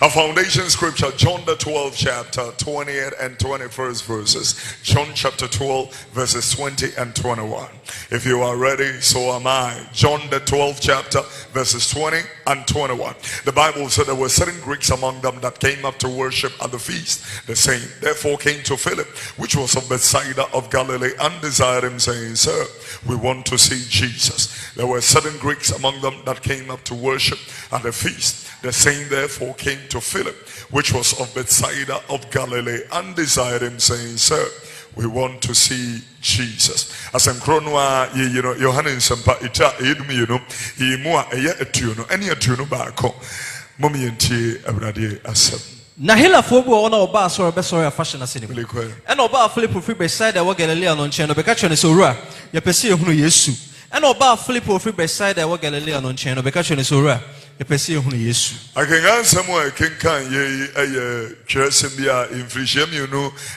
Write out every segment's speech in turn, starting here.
Our foundation scripture, John the 12th chapter, 20th and 21st verses. John chapter 12 verses 20 and 21. If you are ready, so am I. John the 12th chapter verses 20 and 21. The Bible said there were certain Greeks among them that came up to worship at the feast. The same therefore came to Philip, which was of Bethsaida of Galilee, and desired him, saying, Sir, we want to see Jesus. There were certain Greeks among them that came up to worship at the feast. The same therefore came to Philip, which was of Bethsaida of Galilee, and desired him, saying, Sir, we want to see Jesus. As I'm chronoa, Johannes Sampa ita edumi, he mua eye etuno, any etuno bako, mommy and tea, abrade asem. Nahila fobu ona oba so besori fashion asini. And oba Philip free beside wa Galilee on cheno beka chene so rua, ye pesi ehunu Yesu. And oba Philip free beside wa Galilee on cheno beka chene so rua. I can answer more. I can ye Chersembia in Frisium,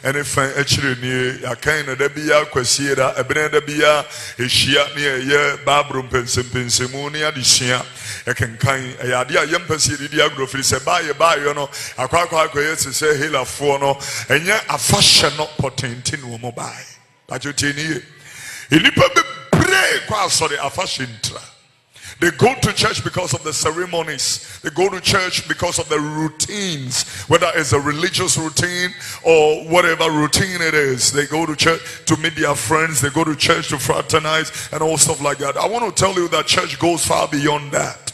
and if I actually near a kind of Debia, Quasiera, a Benedabia, a Shia near ye, Babrum Pensimonia, the Shia. I can kind a idea, young Pensi, Diagrophy, say, buy a quack, say, Hila Forno, and yet a fashion not potent in mobile. But you tell you, he probably pray, quite sorry, a fashion. They go to church because of the ceremonies. They go to church because of the routines, whether it's a religious routine or whatever routine it is. They go to church to meet their friends. They go to church to fraternize and all stuff like that. I want to tell you that church goes far beyond that.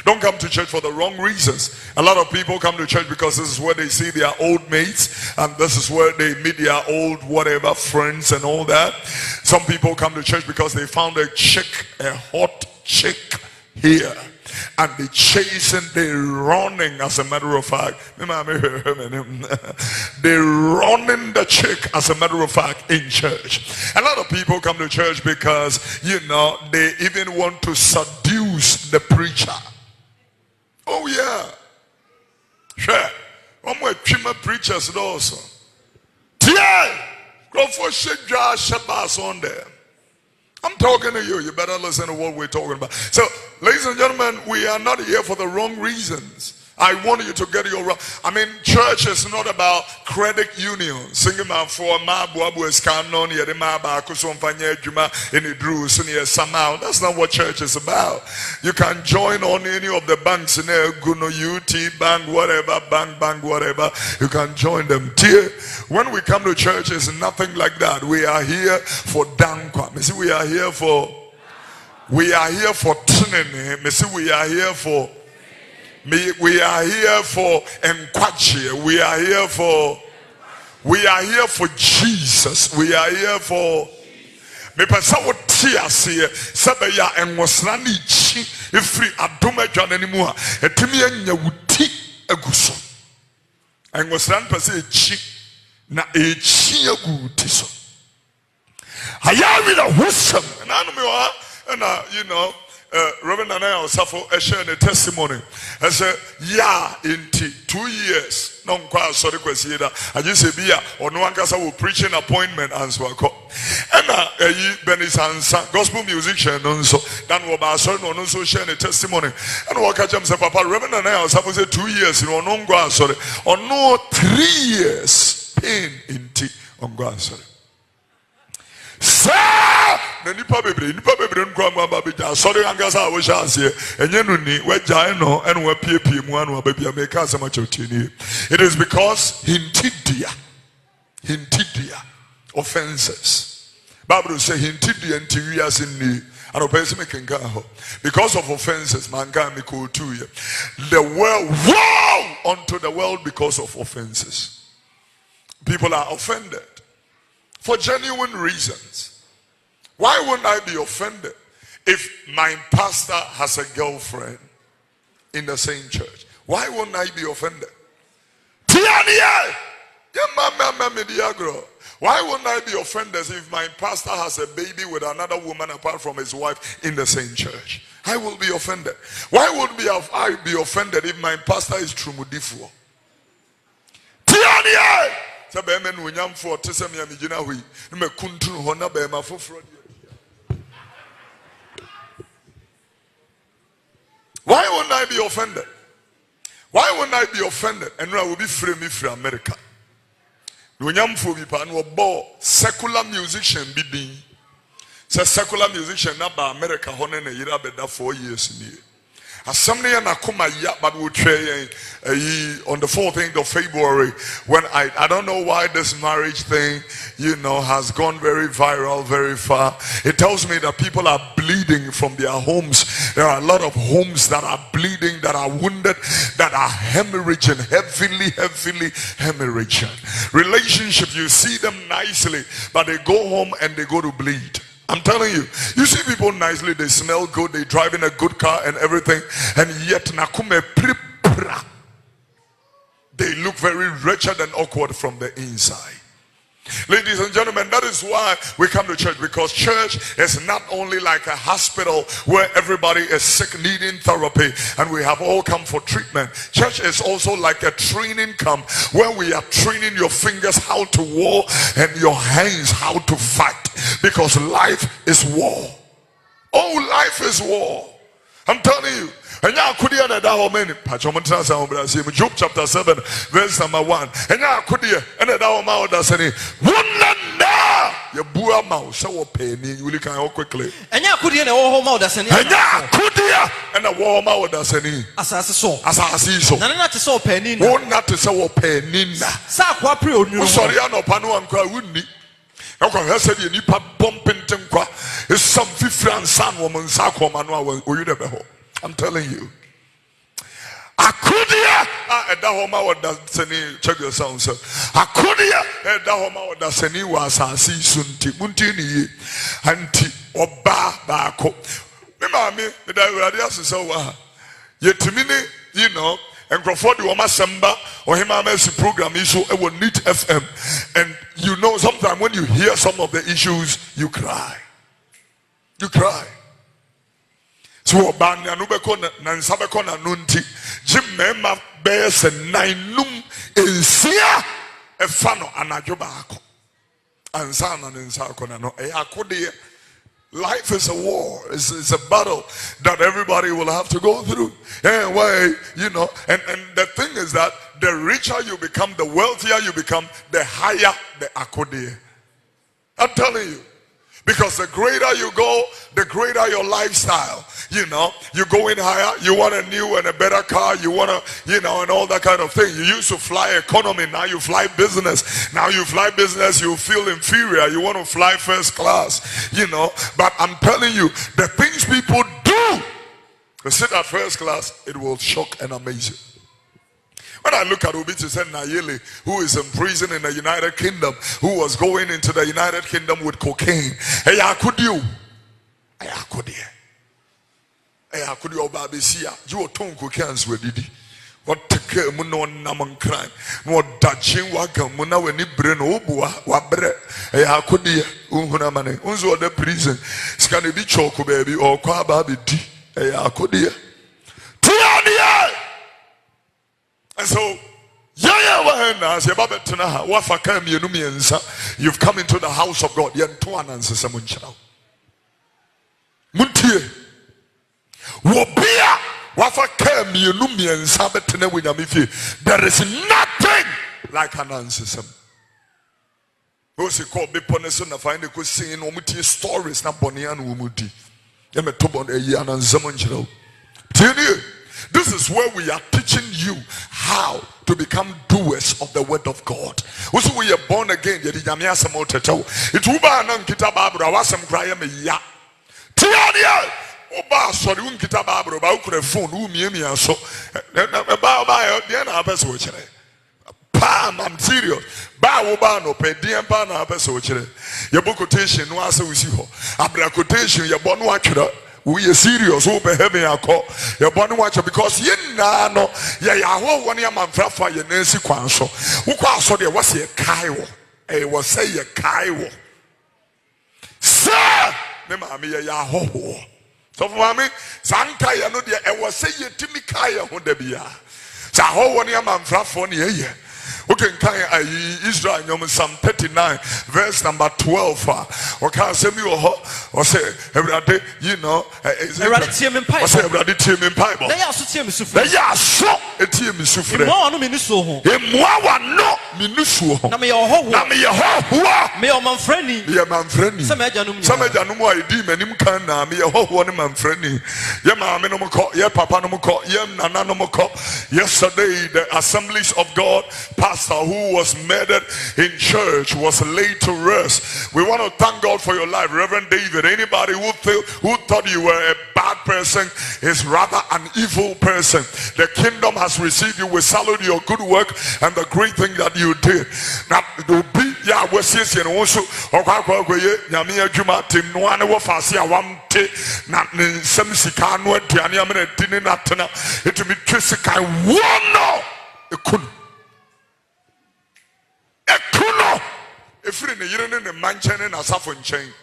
Don't come to church for the wrong reasons. A lot of people come to church because this is where they see their old mates, and this is where they meet their old whatever friends and all that. Some people come to church because they found a chick, a hot chick here, and they chasing, they running. As a matter of fact, they running the chick, as a matter of fact, in church. A lot of people come to church because they even want to seduce the preacher. Oh yeah, sure. One more trimmer preachers also. Go for Shabbat on there. I'm talking to you. You better listen to what we're talking about. So, ladies and gentlemen, we are not here for the wrong reasons. I want you to get your. Church is not about credit union. Singing man for ma buabu escanon yedema ba kusomfanye juma any drew senior somehow. That's not what church is about. You can join on any of the banks in there, Guno UT bank, whatever, bank, whatever. You can join them. When we come to church, it's nothing like that. We are here for dankwa. We are here for tinene. We are here for. We are here for Nkwachi. We are here for Jesus. We are here for me pesa wo tiase sabaya enwosra ni chi efri adoma dwan animu a etimi anya wuti aguso enwosra pesa chi na echi aguti so ayawi the wisdom na no me wa na Reverend Nana Osafo shared a testimony. I said, in 2 years, no sorry kwesieda. I just say bia or no one will preach an appointment and so on. And Benny's answer, gospel musician also. Dan Wabaso no so share a testimony. And Wakacham said, Papa, Reverend Nana Osafo said 2 years in on no sorry, or no 3 years pain in tea on God sorry. Sir, the nipa bebre nkwa babija sorry angasa wo chance enye no ni we jai no and we pie mu anu babia make asema chotini. It is because hintidia offenses. Bible say hintidia ntiwias ni and person making because of offenses man can me ko to you. The world woe unto the world because of offenses. People are offended for genuine reasons. Why wouldn't I be offended if my pastor has a girlfriend in the same church? Why wouldn't I be offended? Why wouldn't I be offended if my pastor has a baby with another woman apart from his wife in the same church? I will be offended. Why would I be offended if my pastor is Trumudifuo? Sa be me no nyamfo te se me amigina hoyi. Me kuntunu ho na be ma foforo. Why wouldn't I be offended? Why wouldn't I be offended? And I will be free me from America. No nyamfo bi pa no bo secular musician bi din. Say secular musician na ba America ho na yira beda 4 years ni. Assembly and Akuma ya, but we'll try on the 14th of February when I don't know why this marriage thing, has gone very viral, very far. It tells me that people are bleeding from their homes. There are a lot of homes that are bleeding, that are wounded, that are hemorrhaging, heavily hemorrhaging. Relationship, you see them nicely, but they go home and they go to bleed. I'm telling you, you see people nicely, they smell good, they drive in a good car and everything, and yet they look very wretched and awkward from the inside. Ladies and gentlemen, that is why we come to church, because church is not only like a hospital where everybody is sick needing therapy and we have all come for treatment. Church is also like a training camp where we are training your fingers how to war and your hands how to fight, because life is war. Oh, life is war. I'm telling you. Job chapter 7 verse number 1. Quickly. I'm telling you. Akudia edahoma wadaseni, check your sound, sir. Akudia edahoma wadaseni wasasi sunti muntini anti oba bako. Remember me that we are so yetimini, and Crawford Wama Samba or Himamesi program issue it will need FM. And sometimes when you hear some of the issues, you cry. You cry. So banya no beko na nsabeko na nunti jimema bese nainum ensia efano anadwo baako ansa na nsako na no akode. Life is a war. It's a battle that everybody will have to go through. Anyway, and the thing is that the richer you become, the wealthier you become, the higher the akode. I'm telling you. Because the greater you go, the greater your lifestyle. You're going higher, you want a new and a better car, you want to, and all that kind of thing. You used to fly economy, now you fly business. Now you fly business, you feel inferior, you want to fly first class, But I'm telling you, the things people do to sit at first class, it will shock and amaze you. When I look at Obiti Nayeli, who is in prison in the United Kingdom, who was going into the United Kingdom with cocaine. Hey, how could you? Hey, how could you? Hey, how could you, Babisia? You tongue cocaines with Didi. What take care of Naman crime? What dodging Waka Muna when he bring Obua, Wabre? Hey, how could you? Unhunamane, Unzo the prison. Scanny be choco baby or Kwababi D. Hey, how could you? And so, you've come into the house of God. There is nothing like an answer. Those who call me Poneson, I find they could sing in stories, not Bonian Wumuti. This is where we are teaching you how to become doers of the word of God. Also, we are born again. It will be an kitababra wasam crying me ya. Tiania, Oba, sorry, kitababra, Baukre phone, who me and so. Pam, I'm serious. Ba no pe diempa na abeso. Your book quotation no answer we see ho. Abra quotation your born watcher. We are serious. We be having a call. Your body watcher because you know, yeah, one year man for your Nancy Quanso. Who saw there was a Kaiwo. It was say a Kaiwo. Sir, me Yahoo. So for me, Sankaya no dear, I was say you Timmy Kaya who there be. So how 1 year man for near year. Okay, Israel, Psalm 39, verse number 12. Okay, say me or say every day, you know, I say every day team in Bible. They are so a team in Sufre. Mwa no minusu. Na me your ho. Me your man friendly. Me your man friendly. Some ejanumu ID menim kan na me your ho ne man friendly. Ye maame no mo ye papa no mo ye nana no mo Yesterday, the Assemblies of God pastor who was murdered in church was laid to rest. We want to thank God for your life, Reverend David. Anybody who thought you were a bad person is rather an evil person. The kingdom has received you. We salute your good work and the great thing that you did. Now, yeah, we see you also. Monnyae Jimiiii no ane wo fase a wamte na ne nsem sika no aduane amena dini na tena etumi twesika wono ekunu efiri ne yire ne manchene na safo nchen.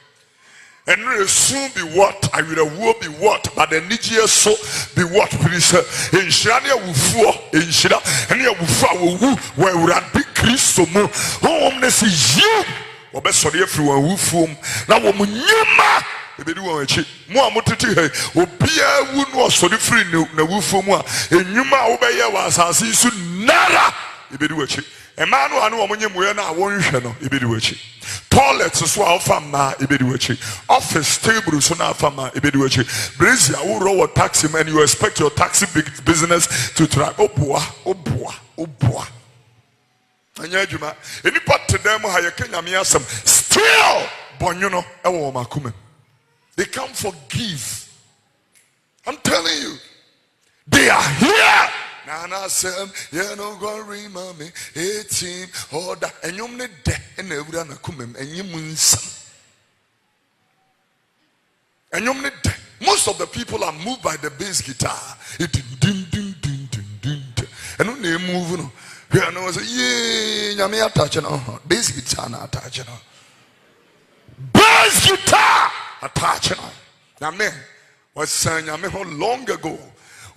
And will soon be what? I will be what? But the Nigeria so be what? Please, in Shania Wufu, in Shida, and your Wufu, where would I be Christo? Homeless is you. Or best for the everyone Wufum. Now, woman, you ma. If you want to cheat, more mutiti, or Pia would was for the free no Wufumwa, and you ma obey was as he should nara. If you do a cheat. A man who I know when you won't channel, if you do a cheat. Toilets is what fama ibiduachi. Office tables so now fama ibiduachi. Brazil who roll a taxi man, you expect your taxi business to try. Oh boy. Monnyae Jimiiii. Any part to them how you can me some still bonyono ewo makume. They can't forgive. I'm telling you, they are here. Nana Sam, you know, go remember me, 18, order, and you need death, and everyone come and you mean some. And you need death. Most of the people are moved by the bass guitar. It ding ding ding ding ding. And when they move, you know, say, yeah, I'm touching on bass guitar, not touching on bass guitar, attaching on. Now, man, was saying, I mean, long ago.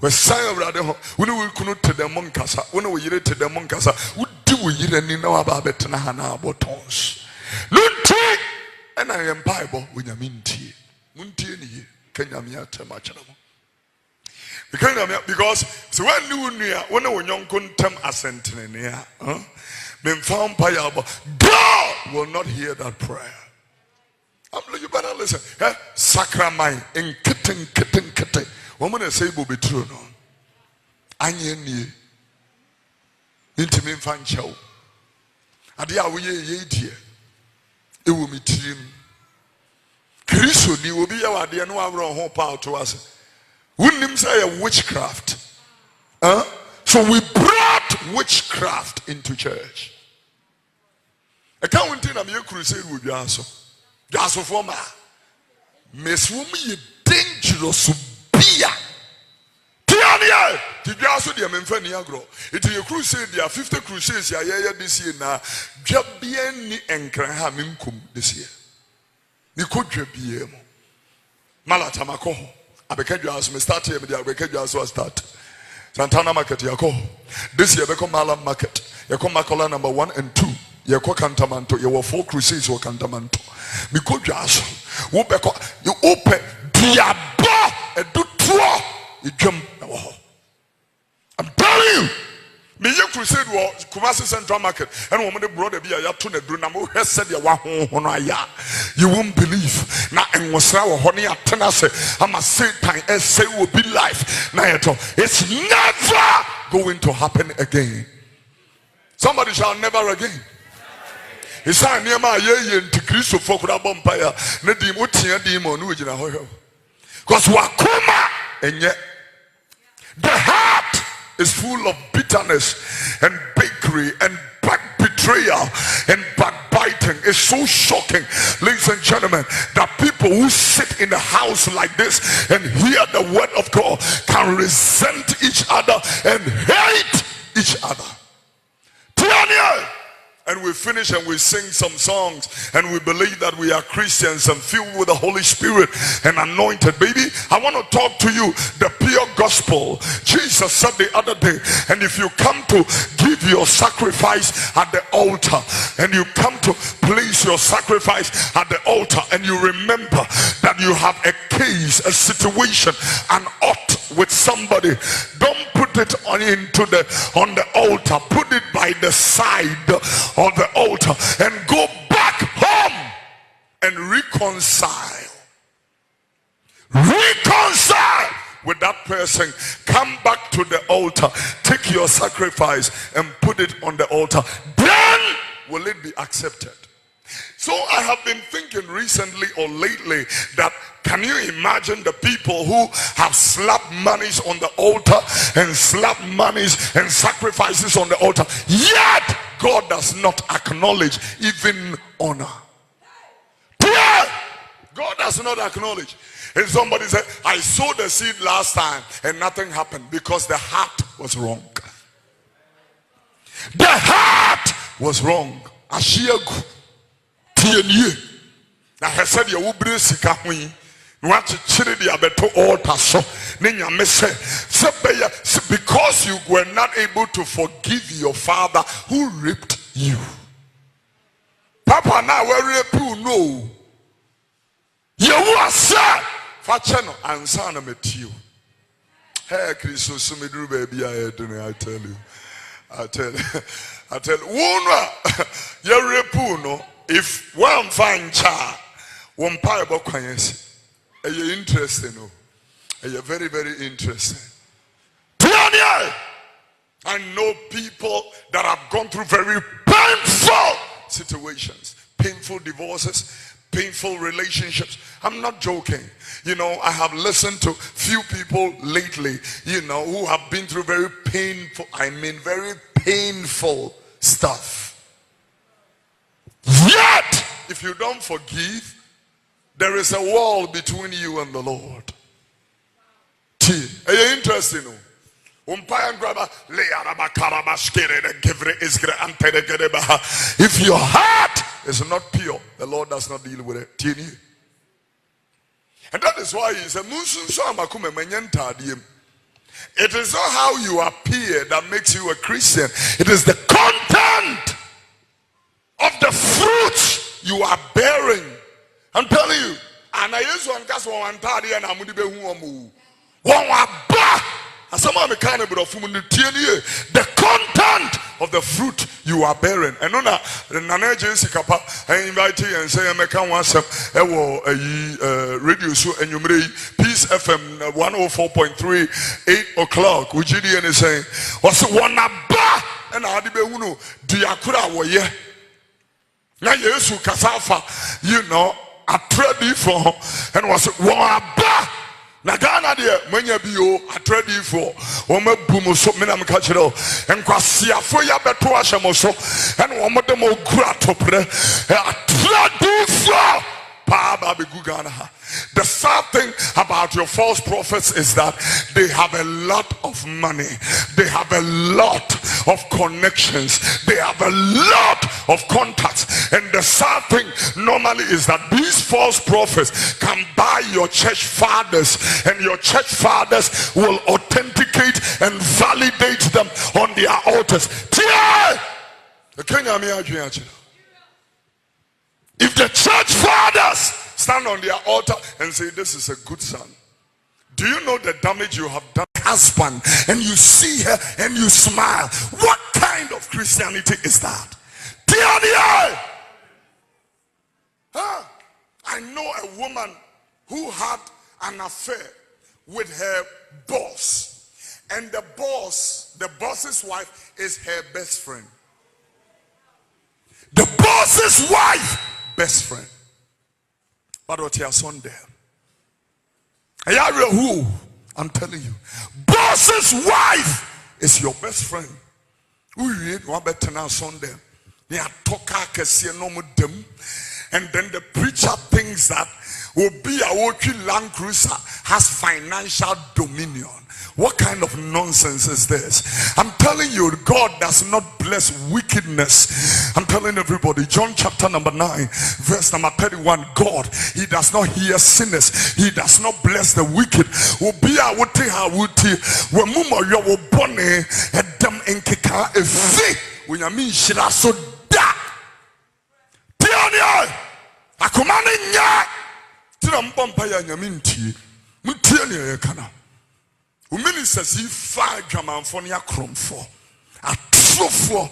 We say rather when we couldn't to the monkasa, when we read to the monkasa, would do we any know about Betana buttons? Lunti and I am Bible when you mean tea. Munti can you mean too much? Because so when you near when young couldn't tell assent near, been found by God will not hear that prayer. You better listen. Sacramine in kitten. Woman say will be true no. Anye ni. Intimi fancho. Ade a wo ye die. E wo mitrim. Kristo ni obi ya wade no awro ho pa to us. Wouldn't say a witchcraft. So we brought witchcraft into church. I can't wait till I'm here crusade with Jaso. Jaso for ma. Miss woman dangerous. Tiania, Tigaso, the Memphani agro. It is a crusade, there are 50 crusades this year now. Jabieni and Krahamimkum this year. Nico Jabiemo Malatamako. I became you as me start here, but I became you as well start. Santana Market, Yako. This year, become Malam Market. Yako Makola number 1 and 2. Yako Cantamanto. You were 4 crusades or Cantamanto. Nico Jas. You open Diabo. And do trois, you jump. I'm telling you, me young crusade was Kumasi Central Market, and when they brought the beer, you tune a drunamo, has said you won't believe. Now, and was now honey at Tenase, I'm a Satan, and say will be life. Now, it's never going to happen again. Somebody shall never again. It's a near my year to Christo for Bumpire, Nedimutia demon, which in a hoyo. Because wakuma and yet the heart is full of bitterness and bakery and back betrayal and backbiting. It's so shocking, ladies and gentlemen, that people who sit in a house like this and hear the word of God can resent each other and hate each other. Tiania, and we finish and we sing some songs and we believe that we are Christians and filled with the Holy Spirit and anointed. Baby, I want to talk to you the pure gospel. Jesus said the other day, and if you come to give your sacrifice at the altar, and you come to place your sacrifice at the altar, and you remember that you have a case, a situation, an ought with somebody, don't put it on the altar. Put it by the side of the altar and go back home and reconcile with that person. Come back to the altar, take your sacrifice and put it on the altar. Then will it be accepted? So I have been thinking recently or lately that, can you imagine the people who have slapped monies on the altar and slapped monies and sacrifices on the altar, yet God does not acknowledge even honor? Yeah, God does not acknowledge. And somebody said, I sowed the seed last time and nothing happened because the heart was wrong. The heart was wrong. Ashiagu. Now I said you will bring sikahui. Want to chiri the abeto altar so ninya mese because you were not able to forgive your father who raped you. Papa now we rape no. You are sad. Fachano ansana metiu. Hey Christos sumidru baby I tell you. Wona you rape no. If one fine child, one parable kwanyesi, are you interested? No, are you very, very interested? I know people that have gone through very painful situations, painful divorces, painful relationships. I'm not joking. You know, I have listened to few people lately, you know, who have been through very painful stuff. Yet, if you don't forgive, there is a wall between you and the Lord. Are you interested? If your heart is not pure, the Lord does not deal with it. And that is why he said, it is not how you appear that makes you a Christian. It is the content of the fruits you are bearing. I'm telling you. And I used to cast one tadi and I'm be who the content of the fruit you are bearing. And on Nana Jessica, I invite you and say, I can once a radio show and you may Peace FM 104.3, 8 o'clock. Which is saying, what's one ba and I be uno, Diakura woye. Now Yesu kasafa, you know, I prayed for and was one ba. Nagana de manya bio atredi for woma bumu so menam ka kire en kwasiafo ya beto ahyemoso en womo de mo kura topre atredi for pa ba be gugana. The sad thing about your false prophets is that they have a lot of money, they have a lot of connections, they have a lot of contacts. And the sad thing normally is that these false prophets can buy your church fathers, and your church fathers will authenticate and validate them on their altars. If the church fathers stand on their altar and say, this is a good son, do you know the damage you have done? Husband, and you see her and you smile. What kind of Christianity is that? I know a woman who had an affair with her boss, and the boss's wife is her best friend. The boss's wife, best friend. But what your son there? Who? I'm telling you, boss's wife is your best friend. Who read one better now Sunday? They are talking no them, and then the preacher thinks that will be a walking Land Cruiser has financial dominion. What kind of nonsense is this? I'm telling you, God does not bless wickedness. I'm telling everybody, John chapter number 9, verse number 31, God, he does not hear sinners. He does not bless the wicked. Ministers he five Jamanfonia crom for a true for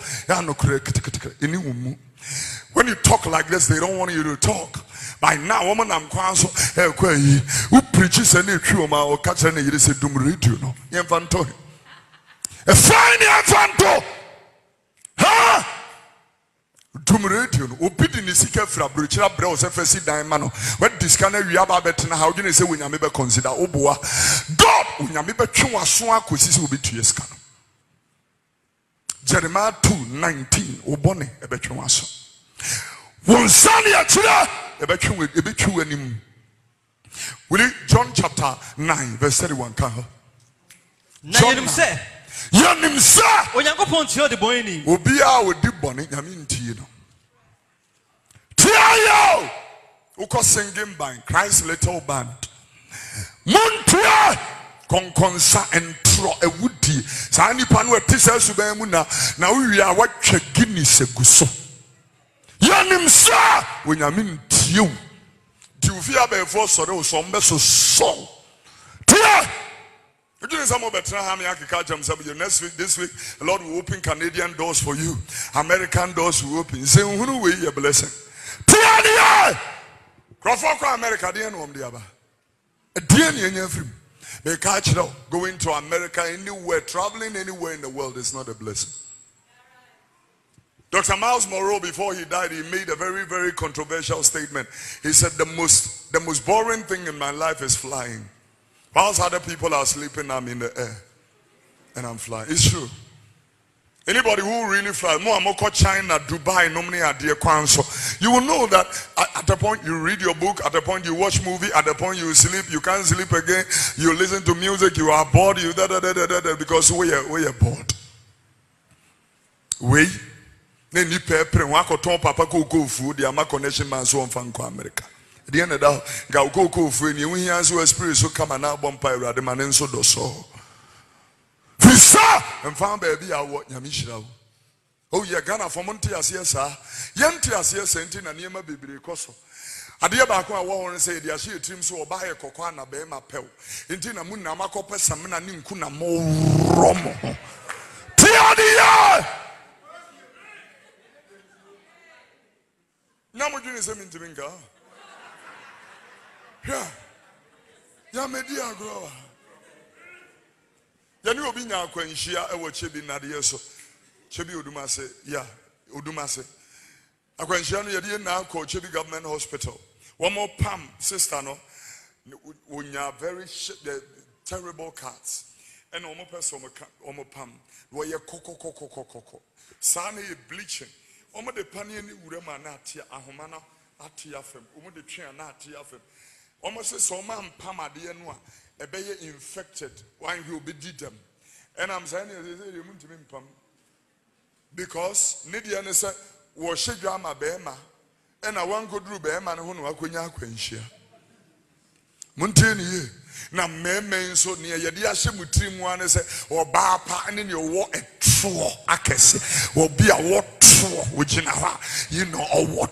when you talk like this, they don't want you to talk. By now, woman, I'm quasi who preaches any true or catch any you say doom radio no infanto. A fine infanto, ha! Doom radio, obedient is seeker for a breacher, bros, FSC diamond. When this can we have a better how do you say when you may consider Oboa? God, when you may be true as one could will be 2 years. Jeremiah 2:19, Obone, a better one. One Sunday, a better with a bit true anymore. Will it John chapter 9, verse 31? John say. Yanim sa Onyankopon tie de boy ni obi a odi bone nyame ntie no tie yo uko singing band Christ little band montia konkonsa entro ewudi sa nipa no etisa suban mu na wi a watwa gini seguso yanim sa onyame ntie di ufi abefo sore o so mbeso so tie. Some of the next week, this week, the Lord will open Canadian doors for you. American doors will open. Say, who will be a blessing? America, they catch it out. Going to America anywhere, traveling anywhere in the world is not a blessing. Dr. Miles Monroe, before he died, he made a very, very controversial statement. He said, the most boring thing in my life is flying. Whilst other people are sleeping, I'm in the air. And I'm flying. It's true. Anybody who really flies, China, Dubai, you will know that at the point you read your book, at the point you watch movie, at the point you sleep, you can't sleep again, you listen to music, you are bored, because we are bored. We need to papa go food, the connection man so on America. At the end of that, go for you. We answer spirit so come and now bumpire the man and so do so. Visa and found baby. I want Yamishra. Oh, you're gonna for Montias, yes, sir. Yantias, yes, and in a near baby coso. A dear back I want to say, the Ashi team so buy a cocoana bema pel. Intina Muna Macopa Samana Ninkuna mo Romo. Tiadia! Namu is a mintiminga. Yeah, media grower. You be now when she a watch in Nadia so. Chebi Udumase, yeah, Udumase. A question you now called Chebi Government Hospital. One more pam, sister, no. When you are very terrible cats. And almost person, almost pam. Where you coco. Sani bleaching. Almost the panier urema natia, ahomana, atiafem, almost the chair natiafem. Almost so man pama de noa a be infected when he will be did them. And I'm saying because Nidian is a was drama bema and I want go through bema who know Akunya Quenchia. Montini now men so near Yadia with trim one is or bar and in your war a true akesi will be a war true which in our you know a war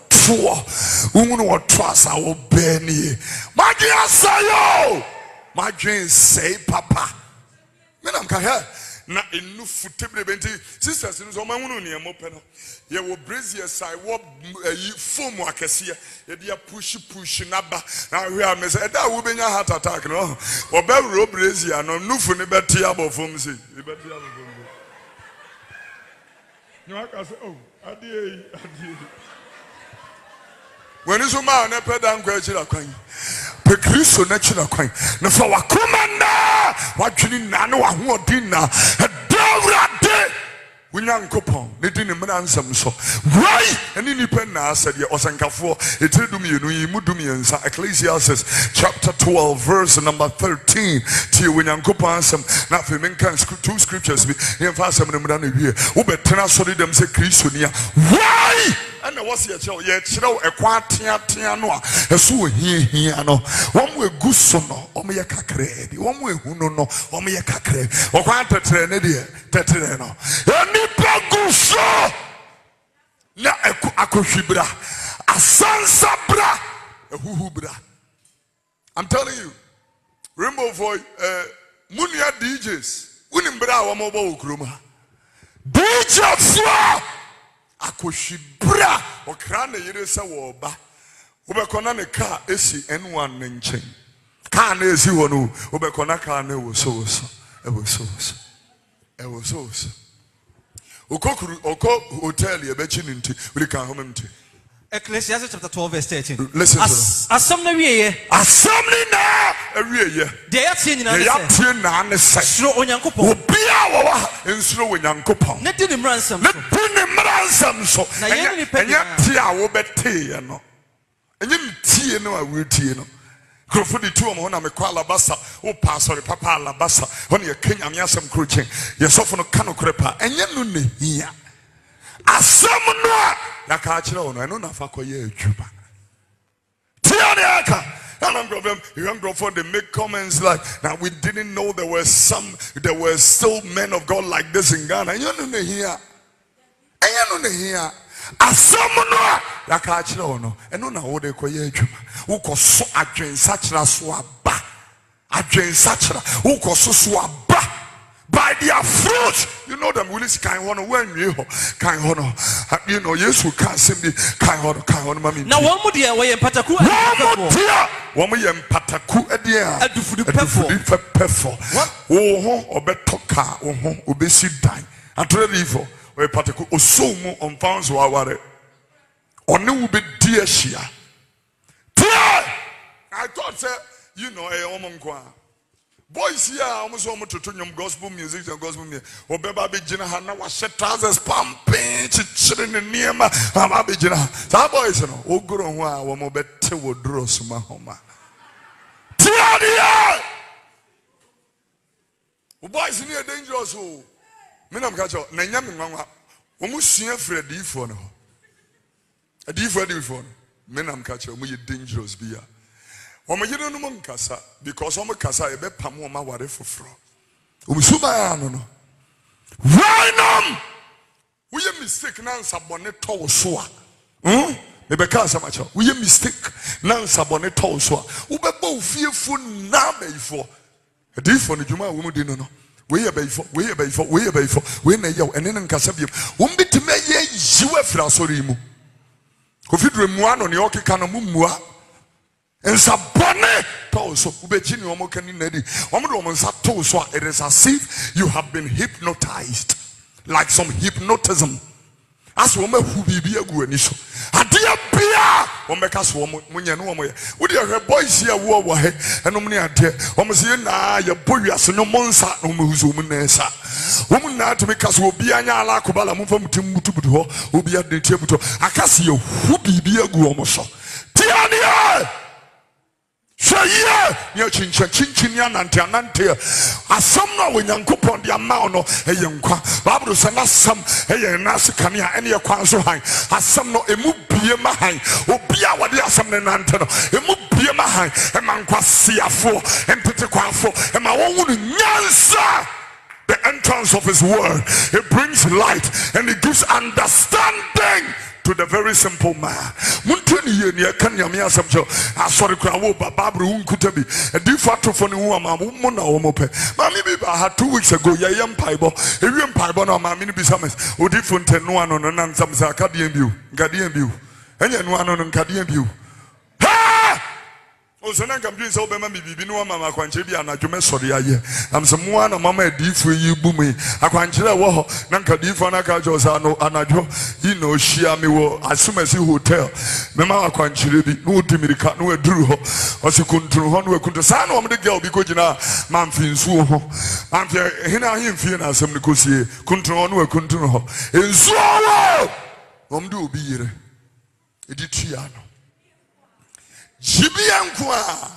woman or trust our Benny. My dear Sayo, my dream say, Papa. Madam Kaya, not enough for Tibby sisters in Zoman near Mopeno. You will brazier side, what foam wakasia, you push naba. Now we are Miss Edda will be a heart attack, no? Or Bell Brazier, no, no for the Bettiabo Fumsi. No, I can say, oh, adieu. When is a man a pedant graduate coin? Pecruso natural coin. No for a commander, what you need now, what dinner, a dog day. Unyankopon, ne di ne mransam so. Why? Eni nipa na asede osankafo etredum yenu yimudum yensa. Ecclesiastes chapter 12 verse number 13. Ti unyankopon asem na afi menkan two scriptures bi. Yemfa asem ne mra na wie. Wo betena so de dem se Kristo ni a. Why? And what's your child? Ye chiro ekwa tea no a eso hia no. Wom egu so no, omo ye kakre bi. Wom ehu no no, omo ye kakre. Okwa tetre ne de tetre no. Baguso na akohwibra asansa bra ehuhubra. I'm telling you, Rainbow Boy, Monnyae DJs, unimbra wa mobo okroma. DJ fwa akohwibra okra na yire se wo ba. Obekona ne car esi N1 ne nchen. Car na esi ho no, obekona car na wo so. Oko hotel yebechi ninti we can home. Ecclesiastes chapter 12 verse 13. Listen to Asomna wiye. Asomni na awiye. De yatie nyina ne se. Yatie na ne se. Suro onyankopon. Obia wo wa nsuro onyankopon. Ne di ne mransam so. Ne di ne mransam so. Na ye ni pe. Enya tie a wo bete ye no. Enya tie no a we tie no. Krofodi tu omo na me kwa alabasa o pastor papa alabasa on ye Kenya me asem krochen ye sofo no kano krepa enye no ne hia asem no a ya ka kire ono eno na fa koye adwuma tia ne aka no problem. Young girl, they make comments like, now we didn't know there were still men of God like this in Ghana. You know here. Asamono la ka kire ono eno na wo de koye adwuma wo koso adwensa kira so aba adwensa kira wo koso so aba by their fruit you know them will kind hono when you kind hono you know yesu can simply kind hono mami na wo mu de wo ye mpataku wo mu ye mpataku ade a adufudu pefo wo ho obetoka wo ho obesi dan atredifo we particle osumu on pounds waware oni will be dear shia. I thought say you know boys here almost to gospel music and gospel music obeba be jina ha na wa trousers pumping chichire ne niema ha be jina sa boys no ogoro ho a wo mo bete woduro suma homa tia boys ni dangerous o menam ka cho na nyame nwanwa omusua frɛ difo no adifo no menam ka cho omu dangerous bia omu yire no mu nkasa because omu kasa e be pam o ma ware foforo omusuba no right we mistake na nsabone to so a me be ka sama cho we mistake na nsabone to so a wo be ba ofiefo na baifo adifo no dwuma wo mu di no we are before we na yaw ene nkasa biem wombetime ye yiwa fra sori mu Kofi Oduro mua no ne okeka no mua ensa bone to so ubechi ne omo kani na di omo do omo nsa to so it is as if you have been hypnotized like some hypnotism as woman who be a good so adia bia womeka so munye no womo ye wo de hwe boys here wo he enom ne ade womo se na ye bowiase no monsa no mo huzo mu na esa womo na to meka so obi anya ala kobala mo fam tim mutubutu ho obi ade tiebuto akase ye hu bibia gu womo so tiania Shaya, ya chinchin ya nante asam no wenyankopon dia ma no eye nkwa Bible say na sam eye nase kanea ene ye kwan so han asam no emu bie ma han obi a wode asam ne nante no emu bie ma han e man kwa siafo empete kwafo e ma won nyansa. The entrance of his word, it brings light and it gives understanding to the very simple man. Munteni ye ni kan nyame asabjo asori kwa wo babru unkuta bi edifa to foni hu ama mo na wo mo pe mami bi ba 2 weeks ago ye yem paibo ewiem paibo na mami ni bi sames odi fonte no ano no nan sam sa kadien biu gadien biu enye no ano no kadien biu ha So now I'm doing so by my baby no mama kwanchiri and adwuma sori aye. I'm some one mama edifu yi bumi. Akwanchira wo nanka difu na ka josa no anadwo yi no hia me wo asumasi hotel. Mama akwanchiri bi no dimirika no aduru ho. Osi kuntru ho no kuntu sa na omde girl bi ko gina mamfi nsuo ho. Mamfi hina himfi na asem ne kosie kuntru ho no kuntru ho. Nsuo wo omde obi yire. Edi tua no. Jibiankwa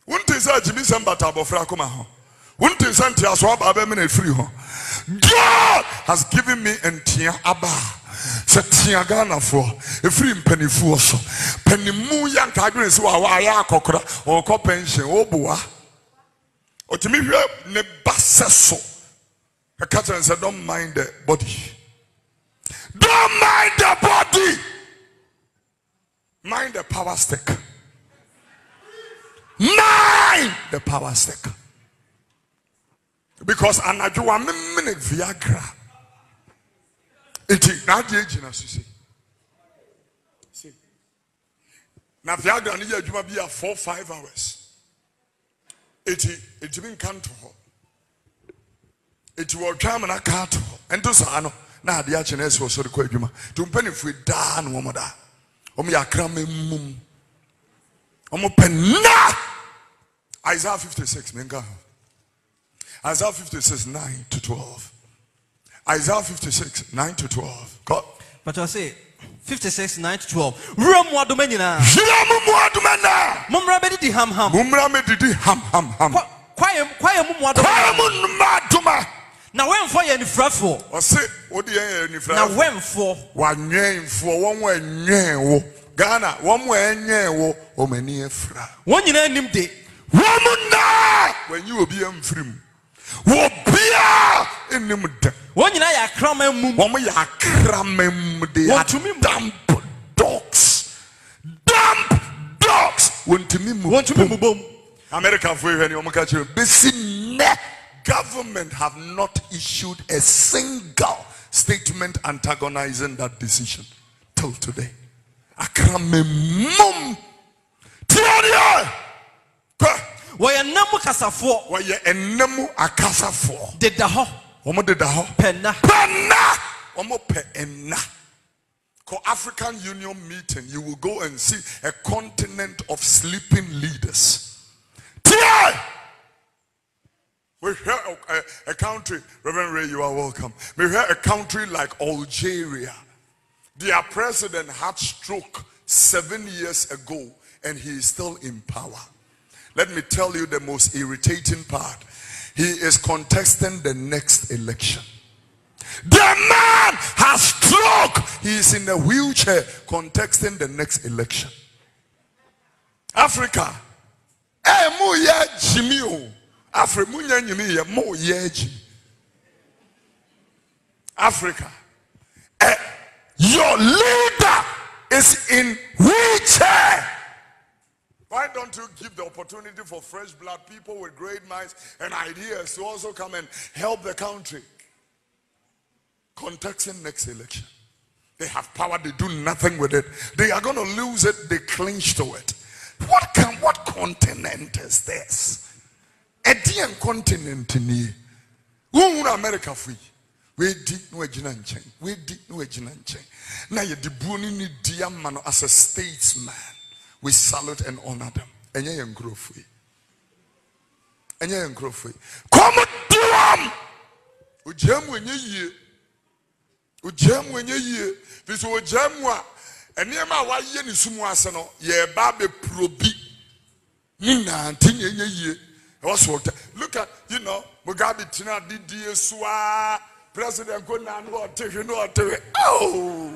wonte sa Jimmy Sambata abofra koma ho wonte sa ntia so aba ba me na free ho. God has given me entia aba se tia Ghana for e free mpanifu so panimu yanka adwene se wa ya akokora o ko pension oboa otimi hwe ne baseso e catch say don't mind the body, don't mind the body. Mind the power stick. Mind the power stick. Because anajua minute Viagra. Iti na die gina susi. See. Na Viagra ni adwuma bi a 4-5 hours. Iti bin kanto ho. Iti wo twam na ka to. Ento sa no na ade a chene so so de kwa adwuma. Tumpani fu da no mo da. Mum. Isaiah 56, Isaiah 56, 9-12. Isaiah 56, 9-12. God. But I say 56, 9-12. Rumwa domenina. Mumra medidi ham. Mumra medidi ham. Kwaya mumwa domenina. Na when for ye ni frafo. O se odi ye ni frafo. Na when for wa nwen for won wa nwen wo. Ghana won wa nwen wo o mani efra. Won nyina nim de. Won na when you obi amfrim. Wo bia enim de. Won nyina ya kramam. Won ya kramam de. Damp dogs. Want to me boom. America for you and you catch you. Government have not issued a single statement antagonizing that decision till today. Akramemum. Tiadia. Waya namu kasafo. Waya enemu akasafo. Dedaho. Omo dedaho. Penna. Omo penna. For African Union meeting, you will go and see a continent of sleeping leaders. Tia. We hear a country, Reverend Ray, you are welcome. We hear a country like Algeria. Their president had stroke 7 years ago and he is still in power. Let me tell you the most irritating part. He is contesting the next election. The man has stroke. He is in a wheelchair contesting the next election. Africa. Monnyae Jimiiii. Monnyae Jimiiii, Monnyae Jimiiii. Africa. Your leader is in wheelchair. Why don't you give the opportunity for fresh blood, people with great minds and ideas to also come and help the country? Contesting next election. They have power, they do nothing with it. They are going to lose it, they clinch to it. What continent is this? A DM continent in here. Who America free? We did no ejinanchen. We did no ejinanchen. Now you debuni ni diamano as a statesman. We salute and honor them. Enye yengrow free. Enye yengrow free. Come duam. Ujem wenye ye. Ujem wenye ye. Biso ujem wa. Enema wa ye ni sumu asano. Ye babe probi. Nina tinye ye. Look at, Mugabe Tina Didi Swa, President Gona, oh,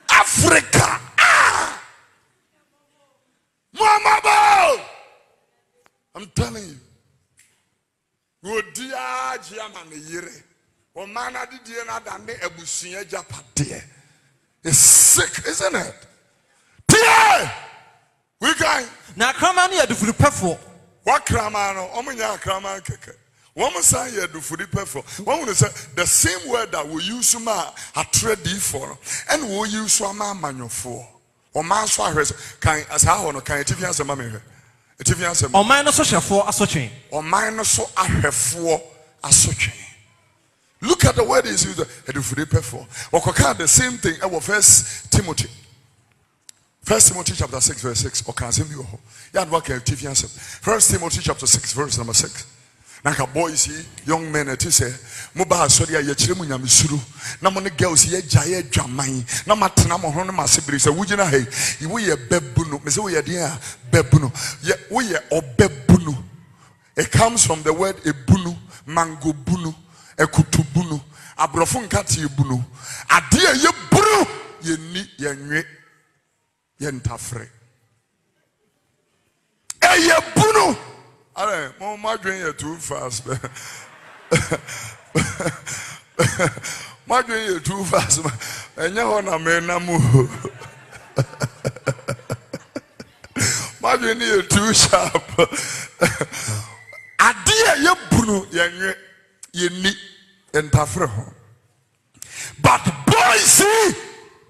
Africa, Mama, I'm telling you, would dear Giaman Yere, or Mana Diana Dane Ebusia Japade. It's sick, isn't it? Dear, we going now come on here to the what kramano? Omunya kraman keke. Woman say you do for the perfect. One will say the same word that we use ma a trade for, and we use ma manyo for. O man so ahwes kan asa ho no kan etifi asema me hwe. Etifi asema. O man no so hwefo asotwe. O man no so ahwefo asotwe. Look at the word is used. Okoka the same thing. Our First Timothy chapter 6 verse 6. First Timothy chapter 6 verse number 6. Naka boys, young men, it is a mobile sorry, a chirimunya misuru. Namone girls, ye jaya jamai. Namatanamo honoma sibris, a wujina hey. We a bebuno, Miss we are dear bebuno. Yet we are obebuno. It comes from the word ebunu, mango bunu. Ekutubunu abrofun kati ebunu ade ye buru ye ni ye nwe ye ntafre ye bunu are mo madwen ye too fast madwen ye too fast enye ho na me na mu madwen ye too sharp ade ye bunu ye nwe but boys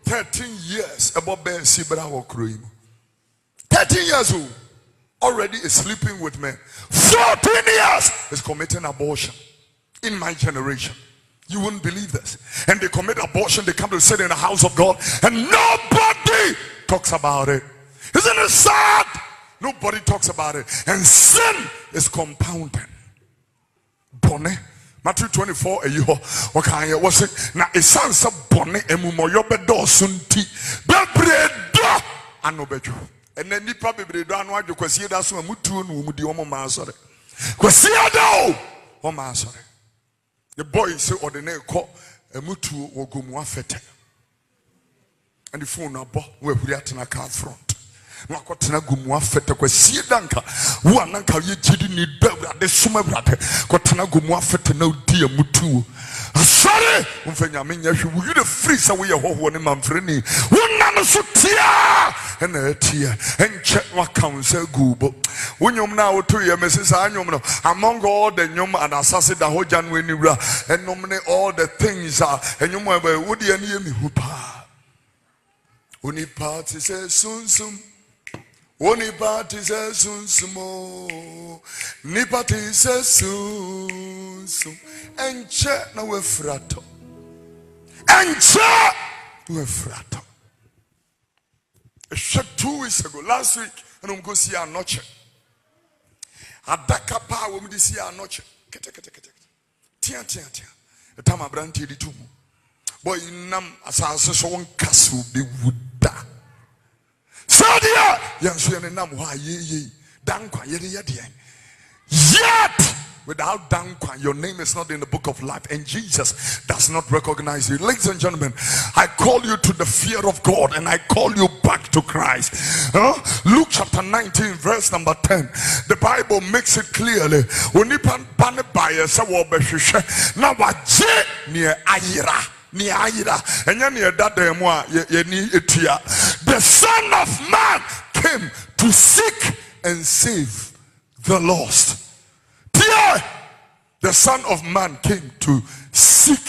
13 years above 13 years old already is sleeping with men. 14 years is committing abortion in my generation. You wouldn't believe this. And they commit abortion, they come to sit in the house of God and nobody talks about it. Isn't it sad? Nobody talks about it. And sin is compounding. Bonne Matthew 24 wakanye wose na esansa bone emumoyo bedo sunti bebredo anobejo ene nipa bebredo anu adwo kwasi da so amutuo no mudi omo ma asore kwasi da o ma asore the boy say ordinary ko amutuo wogomu afete and the phone abo we huri atena car front Makotena gumu afete kwasi danka wo ananka ye gidi ni dawra de suma brate kotena gumu afete na odi amutuo sorry umfenya menya hwe wo yire free sa wo ye hoho ne mamfreni wonna no so tia na tia enche wakansa gubo wonyom na woto ye mesesa anyom no among all the nyom and asase da hoja no aniwura enom ne all the things are enyom aba wodi ani ye mehu pa oni party say sunsum Oni party says sunsumo, ni party says sunsum, enche na we frato, enche we frato. A shot 2 weeks ago, last week, and I'm going to see our noche. Adaka pa we me see our noche. Kete. Tia. The time I brand the two. Boy, nam asase so one castle be wuda. Sadia yansuye nam wa ye dankwa ye yet without dankwa your name is not in the book of life and Jesus does not recognize you. Ladies and gentlemen, I call you to the fear of God and I call you back to Christ. Luke chapter 19 verse number 10, the Bible makes it clearly when you pan by yourself na waje ni ayira ni ayira enya ni dada emu a ye ni etua. The Son of Man came to seek and save the lost. The Son of Man came to seek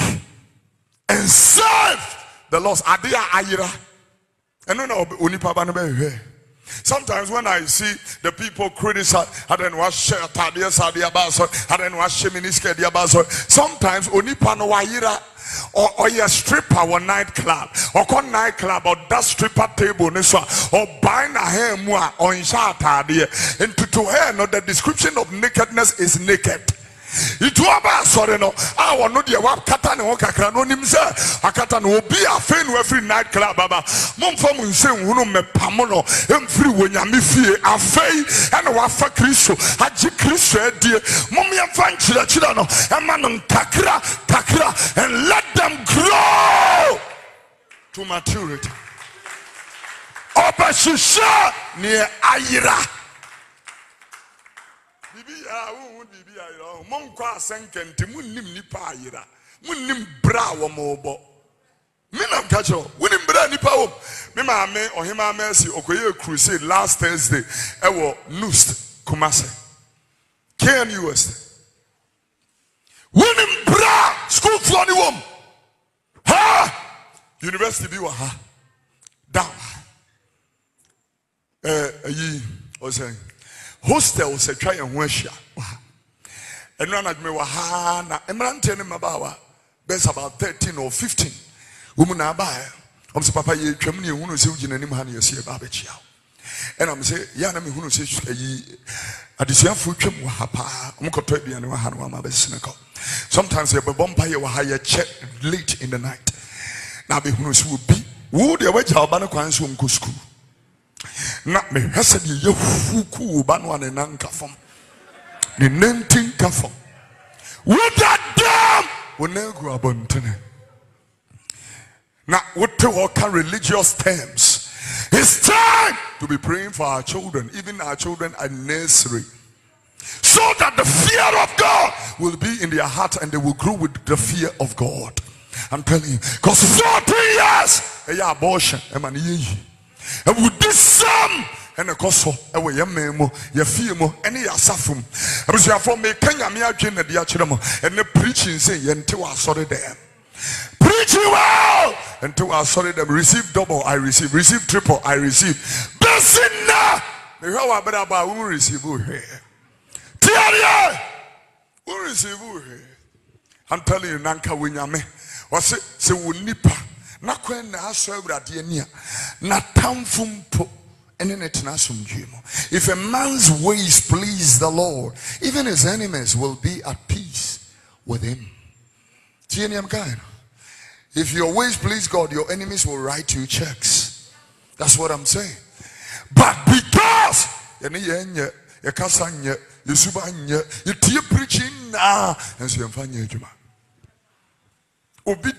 and save the lost. Adia ayira. Sometimes when I see the people criticize, sometimes onipano ayira. Or a stripper or nightclub or con nightclub or that stripper table or buying a hair more or in and to her no the description of nakedness is naked. It was sorry no I want no dear wap katan or kakran on himself. A katan will be a fan every nightclub baba. Mumfam and say uno me pamono and free when yamifi a fay and a wafa Christo Haji Christo dear Mummy and Frank Chilano and man takra and let them grow to maturity. Opashisha near Ayira. Monkwa senkenti munnim nipa ayira munnim bra wo mobo minam kacho wunim bra nipa wo me maame ohima mercy okoye crusade last Thursday ewo Nust Kumase KNUS wunim bra school for ni wom ha university bi wa ha down Yi o say hostel se twa en ho ahia eno na me wa ha na emrante ne mabawa bes about 13 or 15 woman na ba so papa ye twam ne ehunu se ugina nim ha ne yesi ba ba chia and I'm say ya na me hunu se yi adesuafo twam wa ha pa omkoto aduane wa ha no ma be seneko sometimes ye be bompa ye wa ha ye check late in the night na be hunu se obi wo de wa ja oba ne kwan so omko school na me hwese de ye fuku ba no ane nanka fom ne nentin ka fom with that damn we na go abontene na what to all religious terms. It's time to be praying for our children, even our children at nursery, so that the fear of God will be in their heart and they will grow with the fear of God. I'm telling you, because 40 years abortion and with this some and a coso away your memo your fimo any asafum I was your from me kenya me adwin the achiremo and the preaching say until I saw them preaching well until I saw them receive double I receive triple I receive besina me how about we receive here tiaria we receive here I'm telling you nanka winyame was se wonipa na kwen na aso awurade ania na tamfumpo ene netenasum dwemo. If a man's ways please the Lord, even his enemies will be at peace with him. If your ways please God, your enemies will write you checks. That's what I'm saying. But because you preaching now and so obi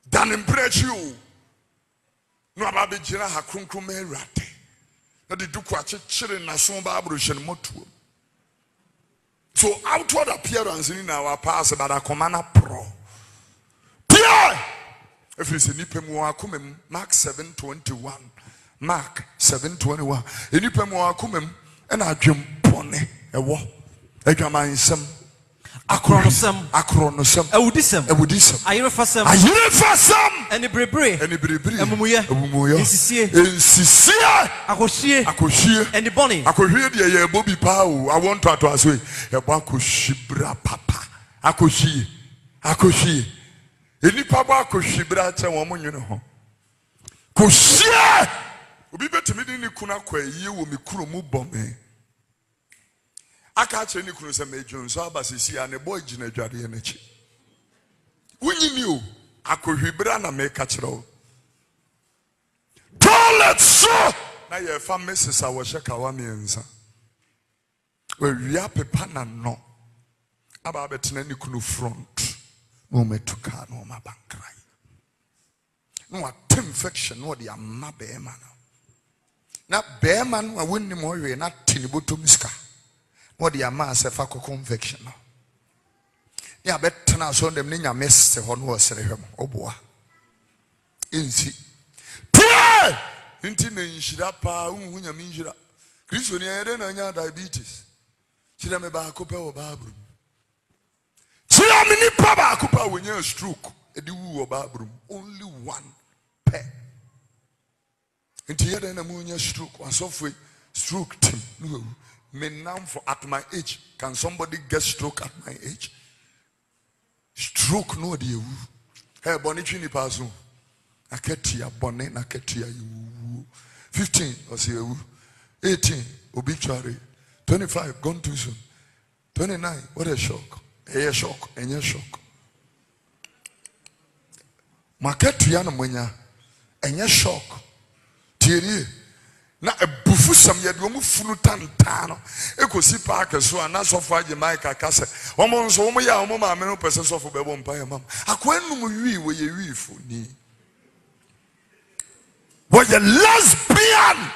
danem preach you no ababe gira ha kronkrom erate na de duku achechire na so ba abrohye motuo. So outward appearance in our past but akomana pro pia if you see nipemu akomem Mark 7:21 Mark 7:21 enipemu akomem e na adwempone ewo adwamansem akronosem awudisem ayerefasem eni brebre emumuye ensisie akohie eni boni akohie de ye bobi pa o I want to aso e bo akohibra papa akohie eni pa ba akohibra che won monwene ho kohie obi betimi ni kuna kwa yie wo mikuro mu bome aka che ni kunu se mejun so abasisi ane boy gina dwade ye nachi wunyini o akohwibra na me ka kire o toilet so na ye fa Mrs. awoshe kawa mienza we wia pepa na no aba betena ni kunu front no metuka no mabankrai no infection no de amma be ma na be ma no wonni mo we na tini botomiska what the mass of a conviction. Yeah, better now show them in your mess on was a him. Oh, boy. Inti. Inti shirapa, Unyamijra. Christian, I diabetes. Chidame Bacopa or Babrum. Chilamini Papa Cupa when you're stroke. A do or Babrum. Only one pair. Inti yet and a moon stroke. One software stroke team. Me now for at my age, can somebody get stroke at my age? Stroke no dear. Hey, Bonichini Pazu. Aketia Bonnet, Aketia you. 15 was here. 18 obituary. 25 gone too soon. 29 what a shock. A shock and a shock. Maketiana Mwenya and a shock. Thierry. Na ebufu sam ye de omu funu tantano ekosi park so ana sofa Jamaica kase omo nso omo ya omo ma me no pese sofo bebo mpa ya mam akwanum wi we ye wi funi wo ye lesbian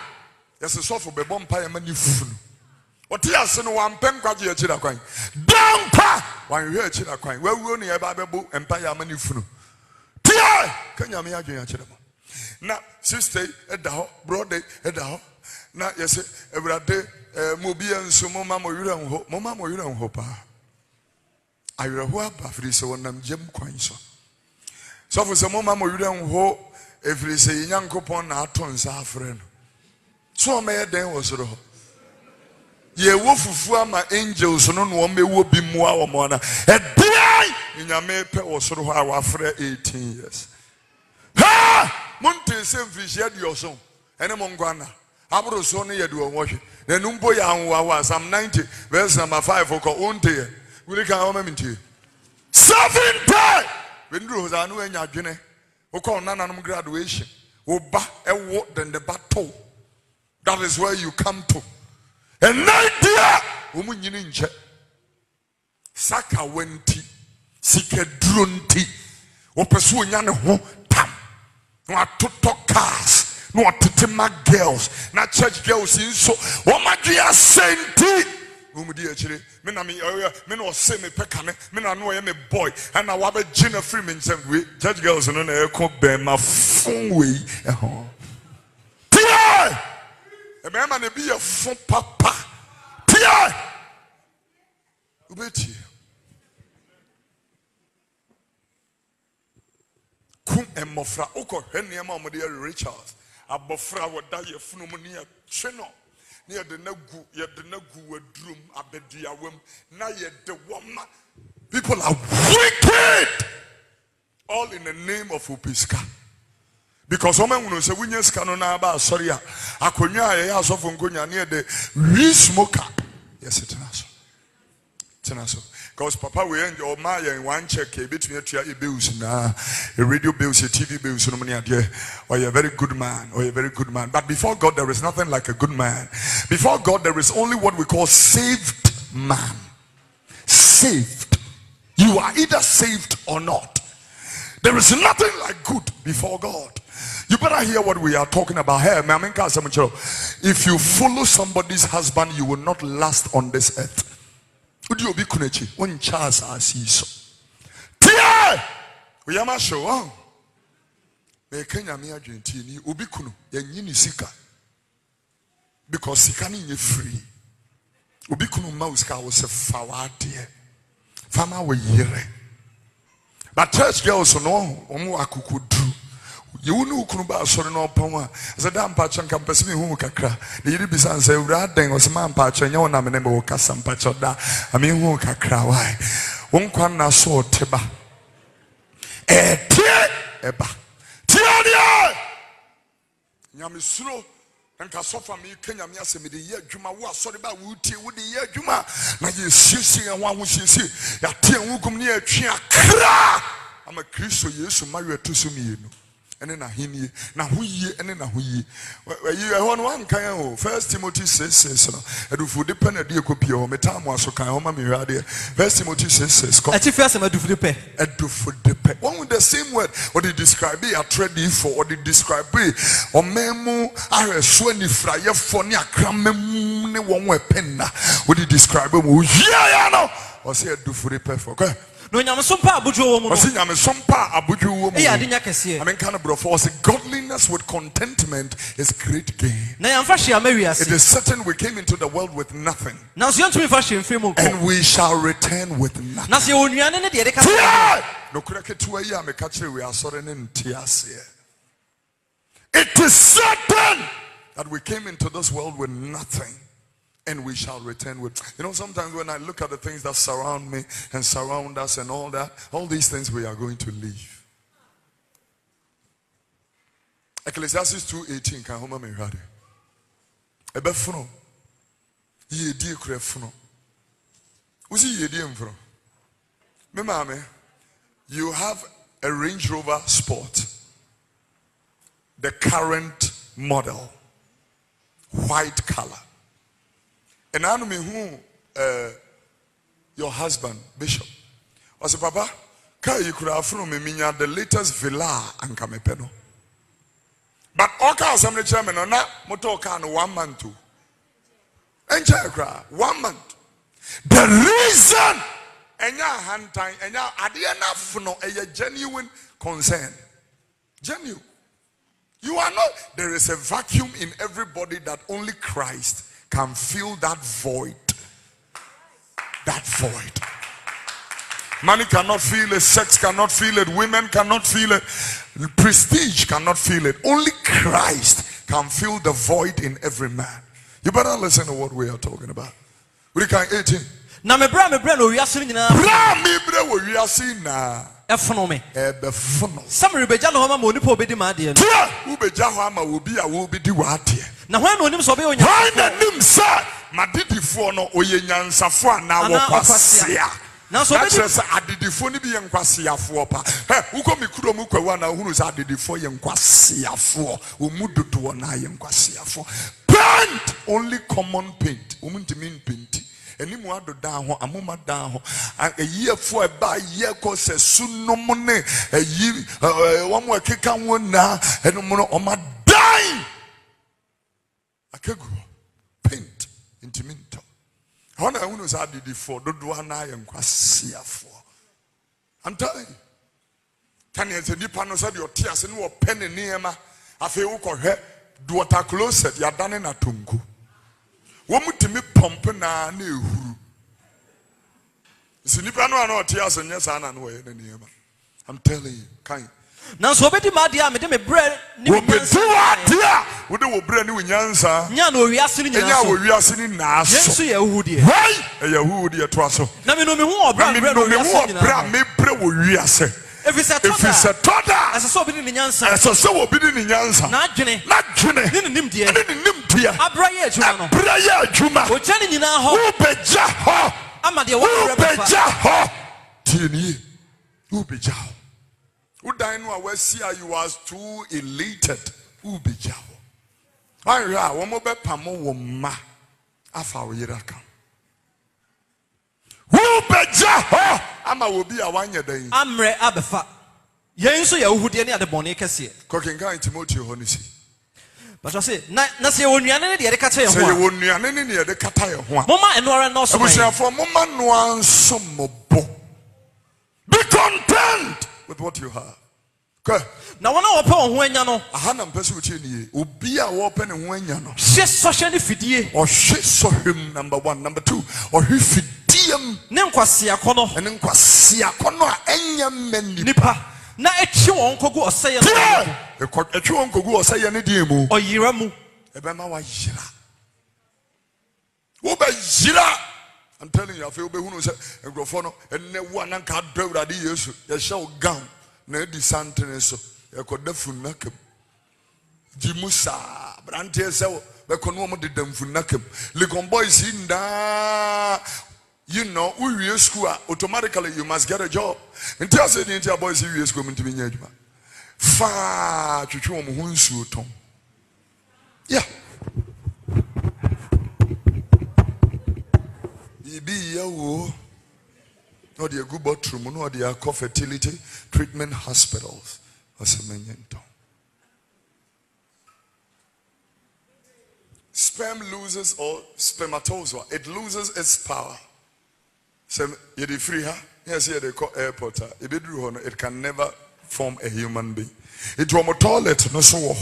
yes sofo bebo mpa ya mani funu oti ase no wampem kwaje ya chira kwan dampa wan hwe chira kwan wawuo ne ya ba bebo mpa ya mani funu tia kanya me adwen ya chira mo na sister edaho brother edaho na yese ebrade mobia nso mama moyura nho pa ayura ho aba firi se wonam jem kwan so for se mama moyura nho Every say Yankopon na aton sa friend. So me den was ro. Ye wo fufu ama angels no no me wo bi mu a wo mo na. E dai nyame pe wo soro ho a wa frɛ 18 years. Ha! Monte se mfishia di oso. Ene mo ngwana. Abro so ne ye de wo hwe. Na numbo ya anwa wa Psalm 90 verse number 5 ko onte. We can how many minutes? 70. When you was anu enya adwene. Wo ko nananom graduation. Wo ba ewo then the battle. That is where you come to. And idea woman nche saka wenti sika drunti opeso onya ne ho tam no atoto cars no atema girls na church girls nso wo madua senti woman di akire me na me no say me peka me na no ye me boy and na wa be gina free me nsem we church girls no na ekọ be ma fun we ehon e be man be a fun papa tia ubeti kum emofra ukọ hwe ne ma mo de Richards abofra woda ye funu mu ne twe no ne ye de nagu wadurum abediawam na ye de woma. People are wicked, all in the name of upiska. Because woman will say, when you scan on about sorry, Akonya, Yasofon Konya near the we smoker. Yes, it's also. Because Papa, we end your Maya in one check between your bills now, a radio bills, a TV bills, so many idea, or you're a very good man, or you're a very good man. But before God, there is nothing like a good man. Before God, there is only what we call saved man. Saved. You are either saved or not. There is nothing like good before God. You better hear what we are talking about here. If you follow somebody's husband, you will not last on this earth. Would you be kunechi? When Charles so. Tia! We are not sure. Me Kenya me agentini obi kunu ye nyini sika. Because sika ni free. Obi kunu ma usika wo se fawade. Fama we yere. But church girls no omo akukudu. You know Kunuba sorry no power. As a damn patch and campus me who kakra. The Yiribisan say Radang was man patch and your name or Cassam patch of that. I mean who kakra why? One quan saw teba. Eba. Tia Yamisro and Casofa me Kenya Miasa me the year Juma was sorry about Woody with the year Juma. Now you see and one who see Yatia Wukum near Chia Kra. I'm a Christian, yes, marry to Sumi. And then he na huye and then huye. You one kind of 1 Timothy says, and if you depend a dear copy or metamo so can home me radio. 1 Timothy says, I think first I do for the pay. I do for the pay. One with the same word, or they describe it a ready for, or they describe it, or memo, I swear fryer for near cram one weapon. What they describe it, yeah, no, or say I do for the pay for. No nyamesompa abuju wo mu. Osi nyamesompa abuju wo mu. E ade nya kese. I mean kind of bro for godliness with contentment is great gain. Na yamfa hia mawiase. It is certain we came into the world with nothing. Na so yantumi fa hia mfem ko. And we shall return with nothing. Na se onuane ne de de ka. No kura ketua yi ameka kire we asore ne ntiase. It is certain that we came into this world with nothing. And we shall return with. You know, sometimes when I look at the things that surround me and surround us and all that, all these things we are going to leave. Ecclesiastes 2:18 can home me ready. Ebefuno. Ye die krefuno. Uzi ye die mfro. Me mame, you have a Range Rover Sport. The current model. White color. And I know me who your husband, Bishop. I said, Papa, can you could have from me the latest villa and Kamepeno. But all cars I'm the chairman or not motor car 1 month too. And 1 month. The reason and your hand time and your idea enough no a genuine concern. Genuine. You are not, there is a vacuum in everybody that only Christ can fill that void. That void. Money cannot feel it. Sex cannot feel it. Women cannot feel it. Prestige cannot feel it. Only Christ can fill the void in every man. You better listen to what we are talking about. We can 18. Na me bra no wiase nyina. Bra me bra wo wiase na. Efono me. Ebefono. Samre beja no ma onipa obedi ma ade no. Wo beja ho ama obi a wo bedi wa ade. Na hwan na onim so be onya. Hwan na nim sa madidifo no oye nyansafo ana wo kwasia. Na so be adidifo ni bi ye nkwasiafo pa. He uko mikuro mu kwawa na hunu sa adidifo ye nkwasiafo. Omudodo na ye nkwasiafo. Paint only common paint. Omuntimi paint. Enimu ado dan ho amoma dan ho eyefo eba yeko se sunom ne eyi womo akeka wona enum no oma dan akegu paint intiminto hona hunu sa didi for dodo na ye nkwasiafo. I'm telling you, can you say nipa no say the otiase no pen niema afi wo kohwe do water closet ya dane na tonku womutimi pump na ehuru sinipa no ana otiase nya sa na no ye na niema. I'm telling you, kan na so obedi ma dia me de me bre ni nyansa wo de wo bre ni nyansa nya no wiase ni nya wo wiase ni na so yesu ye ehudie wai e yehudie to aso na me no me hu obra bre no wiase ni na me bre wo wiase if it's a toda as so obedi ni nyansa as so obedi ni nyansa na dwene ni nim die abraye adwuma no abraye adwuma o chani nyina ho wo beja ho ama de wo beja ho tieni wo beja ho udan no awasia you was too elated wo beja ho ayra wo mo be pamo wo ma afa wo yira kan wo beja ho ama wo bi a wanye dan amre abefa yen so ya uhudie ne ade bone kese kokenkan Timothy ho ni si. But I say, na se onuane ne de kata ye ho. Se onuane ne de kata ye ho. Mama enora no so. Abusiafo mama no ansomobo. Be content with what you have. Okay. Na wona wo pe ho anya no. Aha na mpese wo tie nie. Obi a wo pe ne ho anya no. Hye sohye ne fidie. O hye sohwem number 1, number 2. O hwe fidiem ne nkwase akono. Ne nkwase akono a enya nipa. Na echi won kogu oseye no. Echi won kogu oseye ne die mu. Oyira mu. Ebema wa yira. Wo ba yira. I'm telling you, I feel be hunu say engrofo no enne wo ananka do awurade Yesu. Ye hye gown na edi santene so. Ye koda funakam. Jimusa brante se be kono mo de damfunakam. Legon boys inda. You know, we school automatically you must get a job. Until I say the entire boys we school to be near. Fa chuchu mo hunsu tom. Yeah. Ibi yawo. No the good bathroom, no the fertility treatment hospitals. Sperm loses or spermatozoa, it loses its power. So you free her. Yes, here they call airport. It can never form a human being. It was a toilet, no so